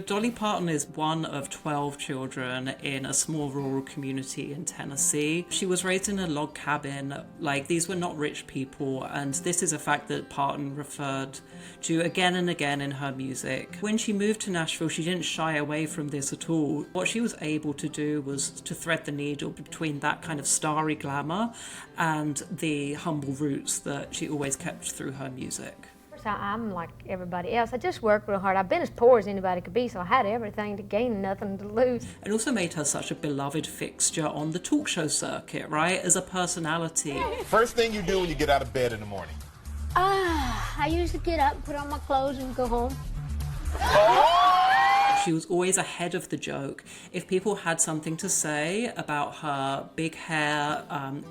Dolly Parton is one of 12 children in a small rural community in Tennessee. She was raised in a log cabin. Like, these were not rich people, and this is a fact that Parton referred to again and again in her music. When she moved to Nashville, she didn't shy away from this at all. What she was able to do was to thread the needle between that kind of starry glamour and the humble roots that she always kept through her music. I'm like everybody else. I just worked real hard. I've been as poor as anybody could be, so I had everything to gain and nothing to lose. It also made her such a beloved fixture on the talk show circuit, right? As a personality. First thing you do when you get out of bed in the morning? I usually get up, put on my clothes, and go home. She was always ahead of the joke. If people had something to say about her big hair,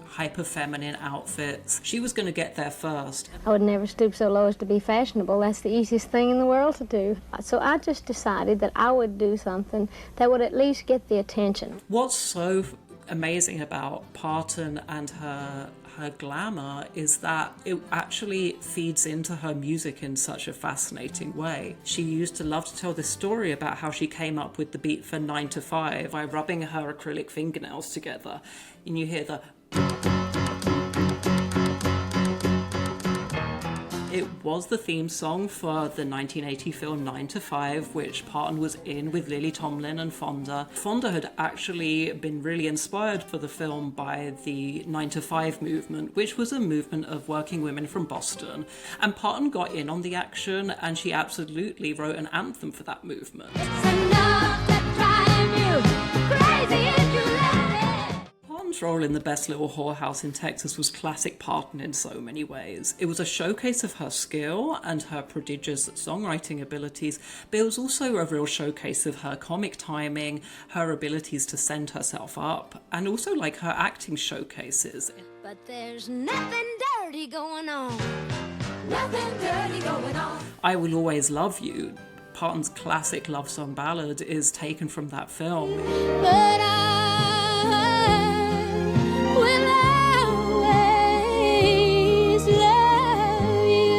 hyper feminine outfits, she was going to get there first. I would never stoop so low as to be fashionable. That's the easiest thing in the world to do. So I just decided that I would do something that would at least get the attention. What's so amazing about Parton and her glamour is that it actually feeds into her music in such a fascinating way. She used to love to tell this story about how she came up with the beat for 9 to 5 by rubbing her acrylic fingernails together, and you hear the... It was the theme song for the 1980 film 9 to 5, which Parton was in with Lily Tomlin and Fonda. Fonda had actually been really inspired for the film by the 9 to 5 movement, which was a movement of working women from Boston. And Parton got in on the action, and she absolutely wrote an anthem for that movement. It's enough to drive you crazy if you let it. Parton's role in The Best Little Whorehouse in Texas was classic Parton in so many ways. It was a showcase of her skill and her prodigious songwriting abilities, but it was also a real showcase of her comic timing, her abilities to send herself up, and also like her acting showcases. But there's nothing dirty going on. Nothing dirty going on. I Will Always Love You, Parton's classic love song ballad, is taken from that film. But I will always love you.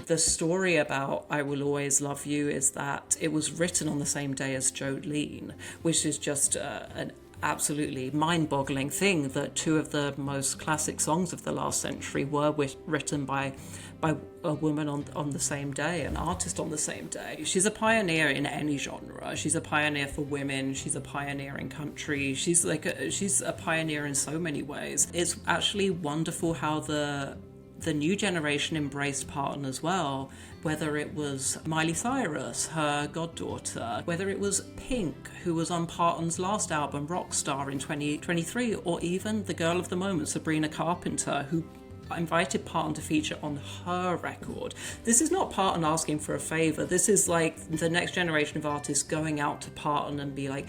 The story about I Will Always Love You is that it was written on the same day as Jolene, which is just an absolutely mind-boggling thing that two of the most classic songs of the last century were written by a woman on the same day, an artist on the same day. She's a pioneer in any genre. She's a pioneer for women. She's a pioneer in country. She's a pioneer in so many ways. It's actually wonderful how the new generation embraced Parton as well, whether it was Miley Cyrus, her goddaughter, whether it was Pink, who was on Parton's last album, Rockstar, in 2023, or even the girl of the moment, Sabrina Carpenter, who invited Parton to feature on her record. This is not Parton asking for a favor. This is like the next generation of artists going out to Parton and be like,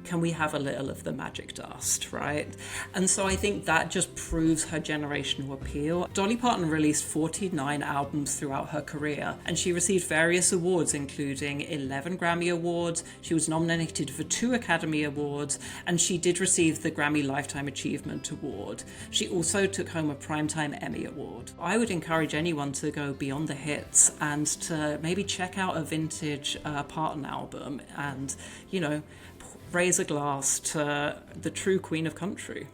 can we have a little of the magic dust, right? And so I think that just proves her generational appeal. Dolly Parton released 49 albums throughout her career, and she received various awards, including 11 Grammy Awards. She was nominated for 2 Academy Awards, and she did receive the Grammy Lifetime Achievement Award. She also took home a Primetime Emmy Award. I would encourage anyone to go beyond the hits and to maybe check out a vintage Parton album and, raise a glass to the true queen of country.